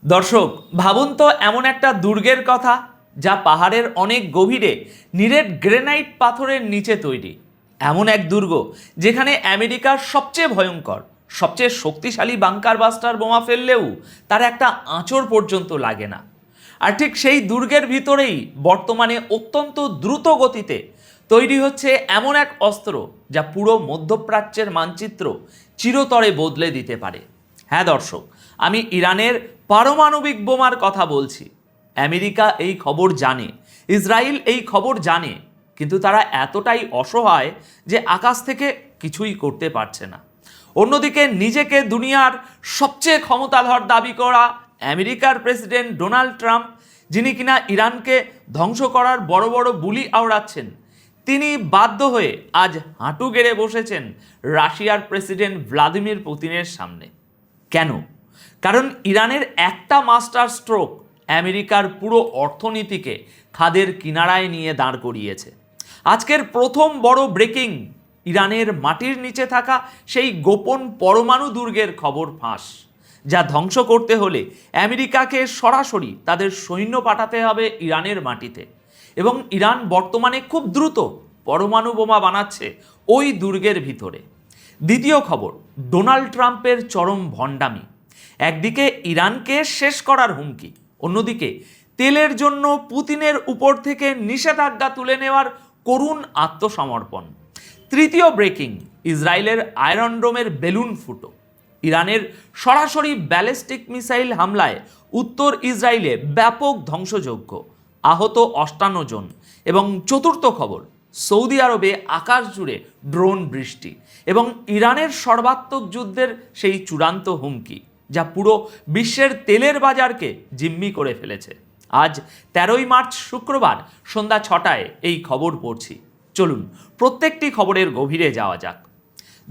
দর্শক, ভাবুন তো এমন একটা দুর্গের কথা যা পাহাড়ের অনেক গভীরে নিরেট গ্রেনাইট পাথরের নিচে তৈরি। এমন এক দুর্গ যেখানে আমেরিকার সবচেয়ে ভয়ঙ্কর, সবচেয়ে শক্তিশালী বাংকার বাস্টার বোমা ফেললেও তার একটা আঁচড় পর্যন্ত লাগে না। আর ঠিক সেই দুর্গের ভিতরেই বর্তমানে অত্যন্ত দ্রুত গতিতে তৈরি হচ্ছে এমন এক অস্ত্র যা পুরো মধ্যপ্রাচ্যের মানচিত্র চিরতরে বদলে দিতে পারে। হ্যাঁ দর্শক, আমি ইরানের পারমাণবিক বোমার কথা বলছি। আমেরিকা এই খবর জানে, ইসরায়েল এই খবর জানে, কিন্তু তারা এতটাই অসহায় যে আকাশ থেকে কিছুই করতে পারছে না। অন্যদিকে নিজেকে দুনিয়ার সবচেয়ে ক্ষমতাধর দাবি করা আমেরিকার প্রেসিডেন্ট ডোনাল্ড ট্রাম্প, যিনি কিনা ইরানকে ধ্বংস করার বড় বড় বুলি আওড়াচ্ছেন, তিনি বাধ্য হয়ে আজ হাঁটু গেড়ে বসেছেন রাশিয়ার প্রেসিডেন্ট ভ্লাদিমির পুতিনের সামনে। কেন? কারণ ইরানের একটা মাস্টার স্ট্রোক আমেরিকার পুরো অর্থনীতিকে খাদের কিনারায় নিয়ে দাঁড় করিয়েছে। আজকের প্রথম বড় ব্রেকিং, ইরানের মাটির নিচে থাকা সেই গোপন পরমাণু দুর্গের খবর ফাঁস, যা ধ্বংস করতে হলে আমেরিকাকে সরাসরি তাদের সৈন্য পাঠাতে হবে ইরানের মাটিতে। এবং ইরান বর্তমানে খুব দ্রুত পরমাণু বোমা বানাচ্ছে ওই দুর্গের ভিতরে। দ্বিতীয় খবর, ডোনাল্ড ট্রাম্পের চরম ভণ্ডামি। একদিকে ইরানকে শেষ করার হুমকি, অন্যদিকে তেলের জন্য পুতিনের উপর থেকে নিষেধাজ্ঞা তুলে নেওয়ার করুণ আত্মসমর্পণ। তৃতীয় ব্রেকিং, ইসরায়েলের আয়রন ডোমের বেলুন ফুটো। ইরানের সরাসরি ব্যালিস্টিক মিসাইল হামলায় উত্তর ইসরায়েলে ব্যাপক ধ্বংসযজ্ঞ, আহত 58 জন। এবং চতুর্থ খবর, সৌদি আরবে আকাশ জুড়ে ড্রোন বৃষ্টি এবং ইরানের সর্বাত্মক যুদ্ধের সেই চূড়ান্ত হুমকি, যা পুরো বিশ্বের তেলের বাজারকে জিম্মি করে ফেলেছে। আজ 13ই মার্চ শুক্রবার সন্ধ্যা 6টায় এই খবর পড়ছি। চলুন প্রত্যেকটি খবরের গভীরে যাওয়া যাক।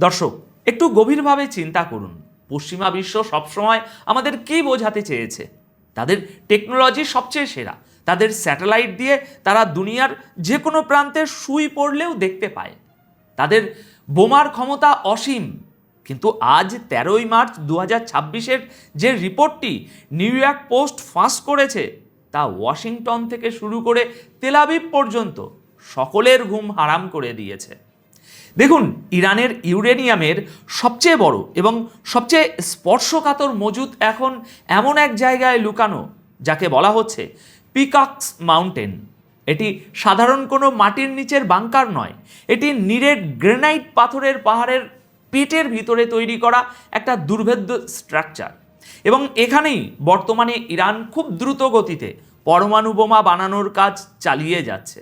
দর্শক, একটু গভীরভাবে চিন্তা করুন, পশ্চিমা বিশ্ব সবসময় আমাদের কি বোঝাতে চেয়েছে? তাদের টেকনোলজি সবচেয়ে সেরা, তাদের স্যাটেলাইট দিয়ে তারা দুনিয়ার যে কোনো প্রান্তে সুই পড়লেও দেখতে পায়, তাদের বোমার ক্ষমতা অসীম। কিন্তু আজ 13ই মার্চ 2026-এর যে রিপোর্টটি নিউ ইয়র্ক পোস্ট ফাঁস করেছে, তা ওয়াশিংটন থেকে শুরু করে তেল আবিব পর্যন্ত সকলের ঘুম হারাম করে দিয়েছে। দেখুন, ইরানের ইউরেনিয়ামের সবচেয়ে বড় এবং সবচেয়ে স্পর্শকাতর মজুদ এখন এমন এক জায়গায় লুকানো, যাকে বলা হচ্ছে পিকক্স মাউন্টেন। এটি সাধারণ কোনো মাটির নিচের বাংকার নয়, এটি নিরেট গ্রেনাইট পাথরের পাহাড়ের পেটের ভিতরে তৈরি করা একটা দুর্ভেদ্য স্ট্রাকচার। এবং এখানেই বর্তমানে ইরান খুব দ্রুত গতিতে পরমাণু বোমা বানানোর কাজ চালিয়ে যাচ্ছে।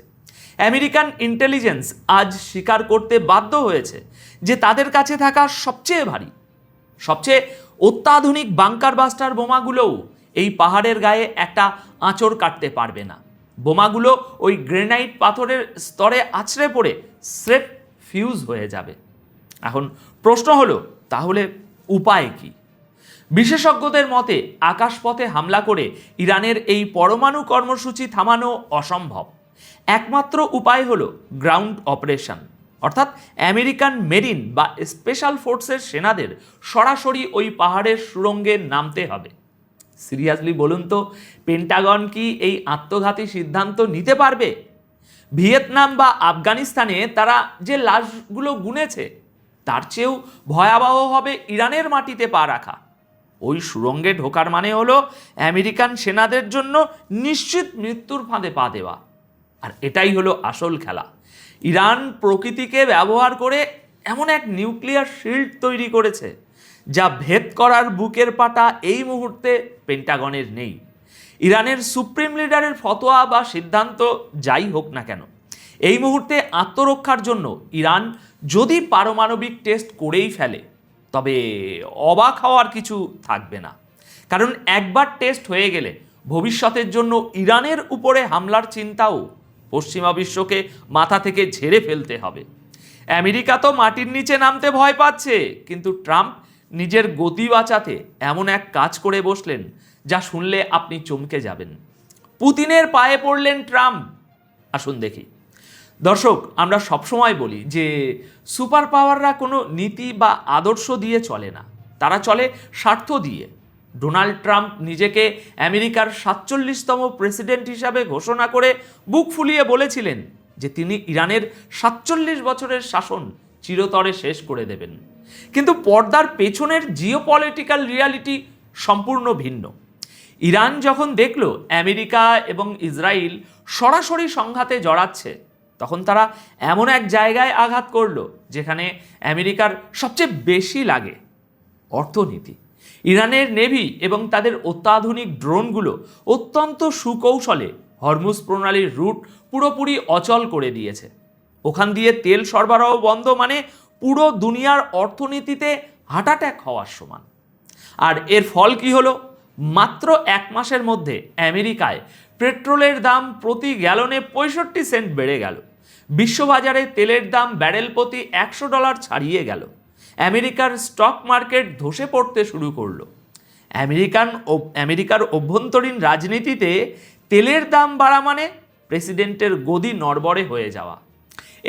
আমেরিকান ইন্টেলিজেন্স আজ স্বীকার করতে বাধ্য হয়েছে যে তাদের কাছে থাকা সবচেয়ে ভারী, সবচেয়ে অত্যাধুনিক বাংকার বাস্টার বোমাগুলোও এই পাহাড়ের গায়ে একটা আঁচড় কাটতে পারবে না। বোমাগুলো ওই গ্রেনাইট পাথরের স্তরে আছড়ে পড়ে স্রেফ ফিউজ হয়ে যাবে। এখন প্রশ্ন হলো, তাহলে উপায় কি? বিশেষজ্ঞদের মতে আকাশপথে হামলা করে ইরানের এই পরমাণু কর্মসূচি থামানো অসম্ভব। একমাত্র উপায় হলো গ্রাউন্ড অপারেশন, অর্থাৎ আমেরিকান মেরিন বা স্পেশাল ফোর্সের সেনাদের সরাসরি ওই পাহাড়ের সুড়ঙ্গে নামতে হবে। সিরিয়াসলি বলুন তো, পেন্টাগন কি এই আত্মঘাতী সিদ্ধান্ত নিতে পারবে? ভিয়েতনাম বা আফগানিস্তানে তারা যে লাশগুলো গুনেছে, তার চেয়েও ভয়াবহ হবে ইরানের মাটিতে পা রাখা। ওই সুড়ঙ্গে ঢোকার মানে হলো আমেরিকান সেনাদের জন্য নিশ্চিত মৃত্যুর ফাঁদে পা দেওয়া। আর এটাই হলো আসল খেলা। ইরান প্রকৃতিকে ব্যবহার করে এমন এক নিউক্লিয়ার শিল্ড তৈরি করেছে, যা ভেদ করার বুকের পাটা এই মুহূর্তে পেন্টাগনের নেই। ইরানের সুপ্রিম লিডারের ফতোয়া বা সিদ্ধান্ত যাই হোক না কেন, এই মুহূর্তে আত্মরক্ষার জন্য ইরান যদি পারমাণবিক টেস্ট করেই ফেলে, তবে অবাক হওয়ার কিছু থাকবে না। কারণ একবার টেস্ট হয়ে গেলে ভবিষ্যতের জন্য ইরানের উপরে হামলার চিন্তাও পশ্চিমা বিশ্বকে মাথা থেকে ঝেড়ে ফেলতে হবে। আমেরিকা তো মাটির নিচে নামতে ভয় পাচ্ছে, কিন্তু ট্রাম্প নিজের গতি বাঁচাতে এমন এক কাজ করে বসলেন যা শুনলে আপনি চমকে যাবেন। পুতিনের পায়ে পড়লেন ট্রাম্প। আসুন দেখি। দর্শক, আমরা সবসময় বলি যে সুপার পাওয়াররা কোনো নীতি বা আদর্শ দিয়ে চলে না, তারা চলে স্বার্থ দিয়ে। ডোনাল্ড ট্রাম্প নিজেকে আমেরিকার 47তম প্রেসিডেন্ট হিসাবে ঘোষণা করে বুক ফুলিয়ে বলেছিলেন যে তিনি ইরানের 47 বছরের শাসন চিরতরে শেষ করে দেবেন। কিন্তু পর্দার পেছনের জিওপলিটিক্যাল রিয়ালিটি সম্পূর্ণ ভিন্ন। ইরান যখন দেখল আমেরিকা এবং ইসরায়েল সরাসরি সংঘাতে জড়াচ্ছে, তখন তারা এমন এক জায়গায় আঘাত করলো যেখানে আমেরিকার সবচেয়ে বেশি লাগে, অর্থনীতি। ইরানের নেভি এবং তাদের অত্যাধুনিক ড্রোনগুলো অত্যন্ত সুকৌশলে হরমুজ প্রণালীর রুট পুরোপুরি অচল করে দিয়েছে। ওখান দিয়ে তেল সরবরাহ বন্ধ মানে পুরো দুনিয়ার অর্থনীতিতে হার্ট অ্যাটাক হওয়ার সমান। আর এর ফল কি হলো? মাত্র 1 মাসের মধ্যে আমেরিকায় পেট্রোলের দাম প্রতি গ্যালনে 65 সেন্ট বেড়ে গেল। বিশ্ববাজারে তেলের দাম ব্যারেল প্রতি $100 ছাড়িয়ে গেল। আমেরিকার স্টক মার্কেট ধসে পড়তে শুরু করলো। আমেরিকার অভ্যন্তরীণ রাজনীতিতে তেলের দাম বাড়া মানে প্রেসিডেন্টের গদি নড়বড়ে হয়ে যাওয়া।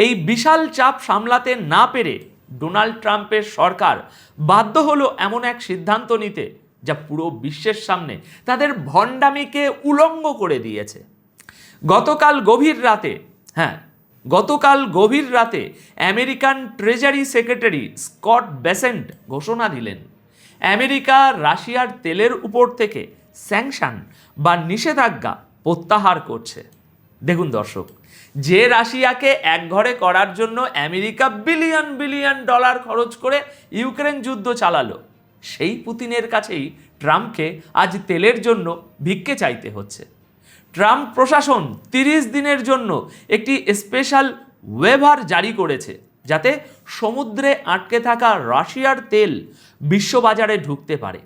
এই বিশাল চাপ সামলাতে না পেরে ডোনাল্ড ট্রাম্পের সরকার বাধ্য হলো এমন এক সিদ্ধান্ত নিতে যা পুরো বিশ্বের সামনে তাদের ভণ্ডামিকে উলঙ্গ করে দিয়েছে। গতকাল গভীর রাতে American treasury secretary Scott Bessent ঘোষণা দিলেন আমেরিকা রাশিয়ার তেলের উপর থেকে স্যাংশন বা নিষেধাজ্ঞা প্রত্যাহার করছে। দেখুন দর্শক, যে রাশিয়াকে একঘরে করার জন্য আমেরিকা বিলিয়ন বিলিয়ন ডলার খরচ করে ইউক্রেন যুদ্ধ চালালো, সেই পুতিনের কাছেই ট্রাম্পকে আজ তেলের জন্য ভিক্ষে চাইতে হচ্ছে। ট্রাম্প প্রশাসন 30 দিনের জন্য একটি স্পেশাল ওয়েভার জারি করেছে যাতে সমুদ্রে আটকে থাকা রাশিয়ার তেল বিশ্ববাজারে ঢুকতে পারে।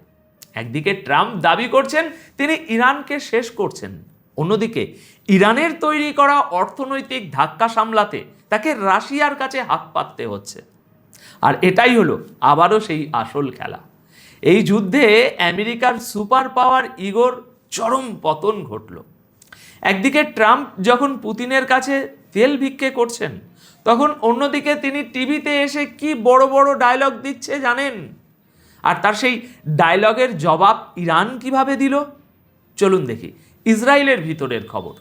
একদিকে ট্রাম্প দাবি করছেন তিনি ইরানকে শেষ করছেন, অন্যদিকে ইরানের তৈরি করা অর্থনৈতিক ধাক্কা সামলাতে তাকে রাশিয়ার কাছে হাত পাততে হচ্ছে। আর এটাই হলো আবারও সেই আসল খেলা। এই যুদ্ধে আমেরিকার সুপার পাওয়ার ইগোর চরম পতন ঘটল। একদিকে ট্রাম্প যখন পুতিনের কাছে তেল ভিক্ষে করছেন, তখন অন্যদিকে তিনি টিভিতে এসে কি বড় বড় ডায়লগ দিচ্ছে জানেন? আর তার সেই ডায়লগের জবাব ইরান কিভাবে দিল চলুন দেখি। ইসরায়েলের ভিতরের খবর।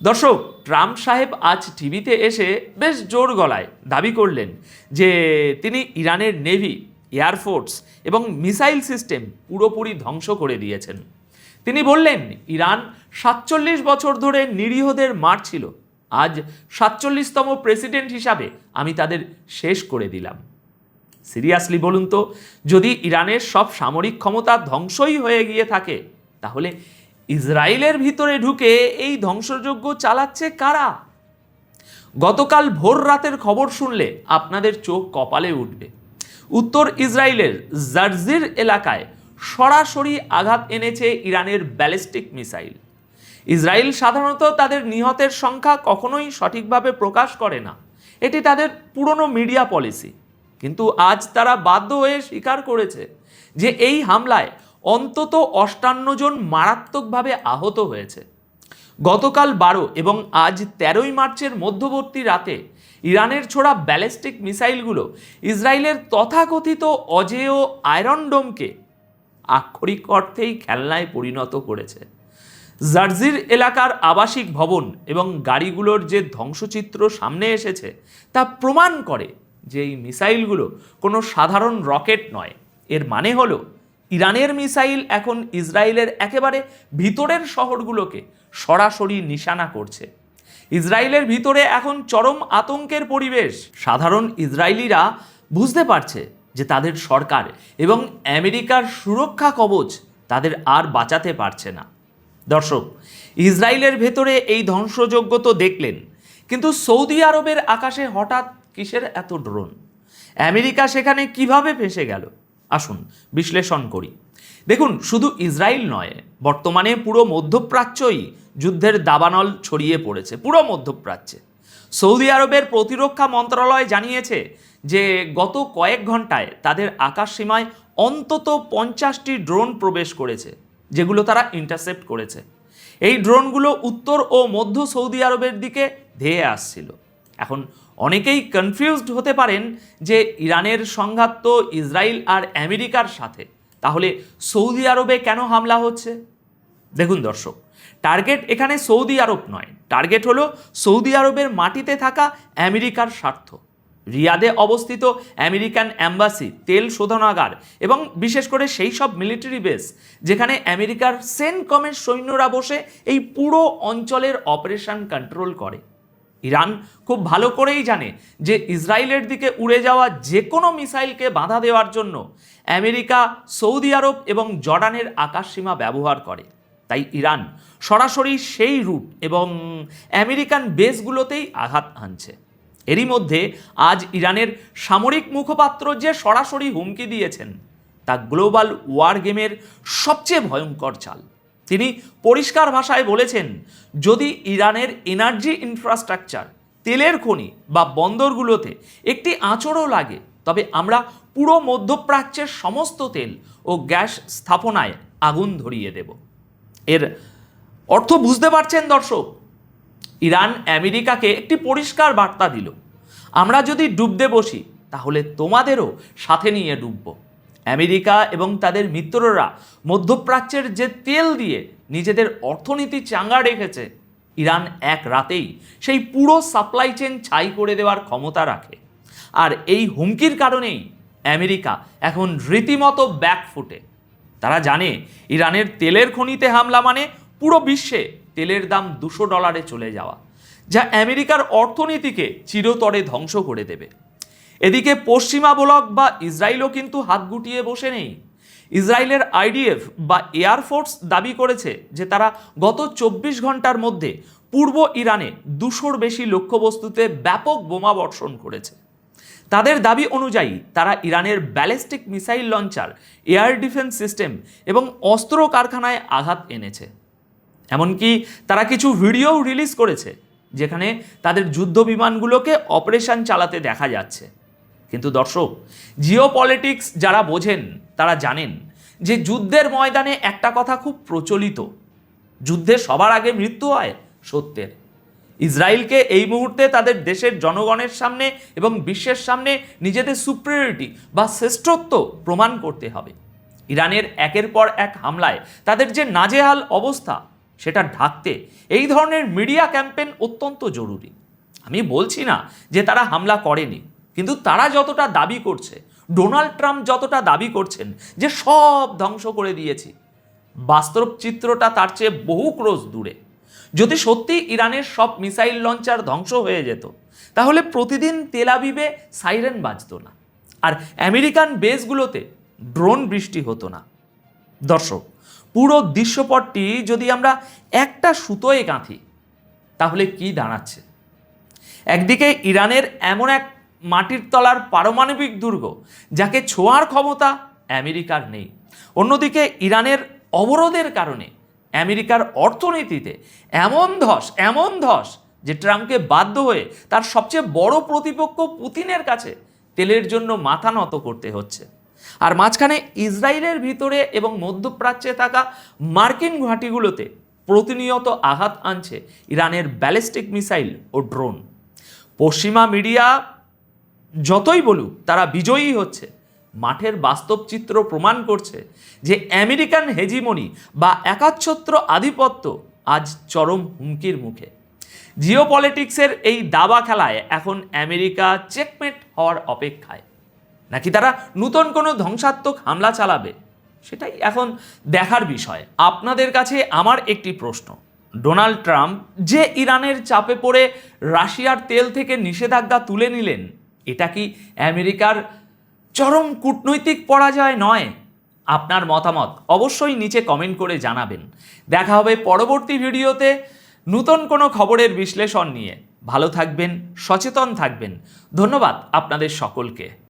দর্শক, ট্রাম্প সাহেব আজ টিভিতে এসে বেশ জোর গলায় দাবি করলেন যে তিনি ইরানের নেভি, এয়ারফোর্স এবং মিসাইল সিস্টেম পুরোপুরি ধ্বংস করে দিয়েছেন। তিনি বললেন ইরান 47 বছর ধরে নিরীহদের মারছিল, আজ 47তম প্রেসিডেন্ট হিসাবে আমি তাদের শেষ করে দিলাম। সিরিয়াসলি বলুন তো, যদি ইরানের সব সামরিক ক্ষমতা ধ্বংসই হয়ে গিয়ে থাকে, তাহলে ইসরায়েলের ভিতরে ঢুকে এই ধ্বংসযজ্ঞ চালাচ্ছে কারা? গতকাল ভোর রাতের খবর শুনলে আপনাদের চোখ কপালে উঠবে। উত্তর ইসরায়েলের জারজির এলাকায় সরাসরি আঘাত এনেছে ইরানের ব্যালিস্টিক মিসাইল। ইসরায়েল সাধারণত তাদের নিহতের সংখ্যা কখনোই সঠিকভাবে প্রকাশ করে না, এটি তাদের পুরনো মিডিয়া পলিসি। কিন্তু আজ তারা বাধ্য হয়ে স্বীকার করেছে যে এই হামলায় অন্তত 58 জন মারাত্মকভাবে আহত হয়েছে। গতকাল 12 এবং আজ 13 মার্চের মধ্যবর্তী রাতে ইরানের ছোড়া ব্যালিস্টিক মিসাইলগুলো ইসরায়েলের তথাকথিত অজেয় আয়রন ডোমকে আক্ষরিক অর্থেই খেলনায় পরিণত করেছে। জারজির এলাকার আবাসিক ভবন এবং গাড়িগুলোর যে ধ্বংসচিত্র সামনে এসেছে তা প্রমাণ করে যে এই মিসাইলগুলো কোনো সাধারণ রকেট নয়। এর মানে হলো ইরানের মিসাইল এখন ইসরায়েলের একেবারে ভিতরের শহরগুলোকে সরাসরি নিশানা করছে। ইসরায়েলের ভিতরে এখন চরম আতঙ্কের পরিবেশ। সাধারণ ইসরায়েলিরা বুঝতে পারছে যে তাদের সরকার এবং আমেরিকার সুরক্ষা কবচ তাদের আর বাঁচাতে পারছে না। দর্শক, ইসরায়েলের ভেতরে এই ধ্বংসযজ্ঞ তো দেখলেন, কিন্তু সৌদি আরবের আকাশে হঠাৎ কিসের এত ড্রোন? আমেরিকা সেখানে কিভাবে ফেঁসে গেল? আসুন বিশ্লেষণ করি। দেখুন, শুধু ইসরায়েল নয়, বর্তমানে পুরো মধ্যপ্রাচ্যই যুদ্ধের দাবানল ছড়িয়ে পড়েছে। পুরো মধ্যপ্রাচ্যে সৌদি আরবের প্রতিরক্ষা মন্ত্রণালয় জানিয়েছে যে গত কয়েক ঘন্টায় তাদের আকাশ সীমায় অন্তত 50টি ড্রোন প্রবেশ করেছে, যেগুলো তারা ইন্টারসেপ্ট করেছে। এই ড্রোনগুলো উত্তর ও মধ্য সৌদি আরবের দিকে ধেয়ে আসছিল। এখন অনেকেই কনফিউজড হতে পারেন যে ইরানের সংঘাত তো ইসরায়েল আর আমেরিকার সাথে, তাহলে সৌদি আরবে কেন হামলা হচ্ছে? দেখুন দর্শক, টার্গেট এখানে সৌদি আরব নয়, টার্গেট হলো সৌদি আরবের মাটিতে থাকা আমেরিকার স্বার্থ। রিয়াদে অবস্থিত আমেরিকান অ্যাম্বাসি, তেল শোধনাগার এবং বিশেষ করে সেই সব মিলিটারি বেস যেখানে আমেরিকার সেন্টকমের সৈন্যরা বসে এই পুরো অঞ্চলের অপারেশন কন্ট্রোল করে। ইরান খুব ভালো করেই জানে যে ইসরায়েলের দিকে উড়ে যাওয়া যে কোনো মিসাইলকে বাধা দেওয়ার জন্য আমেরিকা, সৌদি আরব এবং জর্ডানের আকাশসীমা ব্যবহার করে। তাই ইরান সরাসরি সেই রুট এবং আমেরিকান বেসগুলোতেই আঘাত হানছে। এরই মধ্যে আজ ইরানের সামরিক মুখপাত্র যে সরাসরি হুমকি দিয়েছেন তা গ্লোবাল ওয়ার গেমের সবচেয়ে ভয়ঙ্কর চাল। তিনি পরিষ্কার ভাষায় বলেছেন, যদি ইরানের এনার্জি ইনফ্রাস্ট্রাকচার, তেলের খনি বা বন্দরগুলোতে একটি আঁচড়ও লাগে তবে আমরা পুরো মধ্যপ্রাচ্যের সমস্ত তেল ও গ্যাস স্থাপনায় আগুন ধরিয়ে দেব। এর অর্থ বুঝতে পারছেন দর্শক? ইরান আমেরিকাকে একটি পরিষ্কার বার্তা দিল, আমরা যদি ডুবতে বসি তাহলে তোমাদেরও সাথে নিয়ে ডুবব। আমেরিকা এবং তাদের মিত্ররা মধ্যপ্রাচ্যের যে তেল দিয়ে নিজেদের অর্থনীতি চাঙ্গা রেখেছে, ইরান এক রাতেই সেই পুরো সাপ্লাই চেন ছাই করে দেওয়ার ক্ষমতা রাখে। আর এই হুমকির কারণেই আমেরিকা এখন রীতিমতো ব্যাকফুটে। তারা জানে ইরানের তেলের খনিতে হামলা মানে পুরো বিশ্বে তেলের দাম $200 চলে যাওয়া, যা আমেরিকার অর্থনীতিকে চিরতরে ধ্বংস করে দেবে। এদিকে পশ্চিমা ব্লক বা ইসরায়েলও কিন্তু হাত গুটিয়ে বসে নেই। ইসরায়েলের আইডিএফ বা এয়ারফোর্স দাবি করেছে যে তারা গত 24 ঘন্টার মধ্যে পূর্ব ইরানে 200-র বেশি লক্ষ্যবস্তুতে ব্যাপক বোমা বর্ষণ করেছে। তাদের দাবি অনুযায়ী তারা ইরানের ballistic missile launcher, air defence system এবং অস্ত্র কারখানায় আঘাত এনেছে। এমনকি তারা কিছু ভিডিও রিলিজ করেছে যেখানে তাদের যুদ্ধ বিমানগুলোকে অপারেশন চালাতে দেখা যাচ্ছে। কিন্তু দর্শক, জিওপলিটিক্স যারা বোঝেন তারা জানেন যে যুদ্ধের ময়দানে একটা কথা খুব প্রচলিত, যুদ্ধে সবার আগে মৃত্যু হয় সত্যের। ইসরায়েলকে এই মুহূর্তে তাদের দেশের জনগণের সামনে এবং বিশ্বের সামনে নিজেদের সুপ্রিয়রিটি বা শ্রেষ্ঠত্ব প্রমাণ করতে হবে। ইরানের একের পর এক হামলায় তাদের যে নাজেহাল অবস্থা সেটা ঢাকতে এই ধরনের মিডিয়া ক্যাম্পেইন অত্যন্ত জরুরি। আমি বলছি না যে তারা হামলা করেনি, কিন্তু তারা যতটা দাবি করছে, ডোনাল্ড ট্রাম্প যতটা দাবি করছেন যে সব ধ্বংস করে দিয়েছি, বাস্তব চিত্রটা তার চেয়ে বহু ক্রোশ দূরে। যদি সত্যি ইরানের সব মিসাইল লঞ্চার ধ্বংস হয়ে যেত তাহলে প্রতিদিন তেল আবিবে সাইরেন বাজতো না, আর আমেরিকান বেসগুলোতে ড্রোন বৃষ্টি হতো না। দর্শক, পুরো দৃশ্যপটটি যদি আমরা একটা সুতোয় গাঁথি তাহলে কি দাঁড়াচ্ছে? একদিকে ইরানের এমন এক মাটির তলার পারমাণবিক দুর্গ যাকে ছোঁয়ার ক্ষমতা আমেরিকার নেই। অন্যদিকে ইরানের অবরোধের কারণে আমেরিকার অর্থনীতিতে এমন ধস যে ট্রাম্পকে বাধ্য হয়ে তার সবচেয়ে বড় প্রতিপক্ষ পুতিনের কাছে তেলের জন্য মাথা নত করতে হচ্ছে। আর মাঝখানে ইসরায়েলের ভিতরে এবং মধ্যপ্রাচ্যে থাকা মার্কিন ঘাঁটিগুলোতে প্রতিনিয়ত আঘাত আনছে ইরানের ব্যালিস্টিক মিসাইল ও ড্রোন। পশ্চিমা মিডিয়া যতই বলুক তারা বিজয়ী হচ্ছে, মাঠের বাস্তব চিত্র প্রমাণ করছে যে আমেরিকান হেজিমনি বা একাচ্ছত্র আধিপত্য আজ চরম হুমকির মুখে। জিওপলিটিক্সের এই দাবা খেলায় এখন আমেরিকা চেকমেট হওয়ার অপেক্ষায়, নাকি তারা নতুন কোনো ধ্বংসাত্মক হামলা চালাবে, সেটাই এখন দেখার বিষয়। আপনাদের কাছে আমার একটি প্রশ্ন, ডোনাল্ড ট্রাম্প যে ইরানের চাপে পড়ে রাশিয়ার তেল থেকে নিষেধাজ্ঞা তুলে নিলেন, এটা কি আমেরিকার চরম কূটনৈতিক পরাজয় নয়? আপনার মতামত অবশ্যই নিচে কমেন্ট করে জানাবেন। দেখা হবে পরবর্তী ভিডিওতে নতুন কোনো খবরের বিশ্লেষণ নিয়ে। ভালো থাকবেন, সচেতন থাকবেন। ধন্যবাদ আপনাদের সকলকে।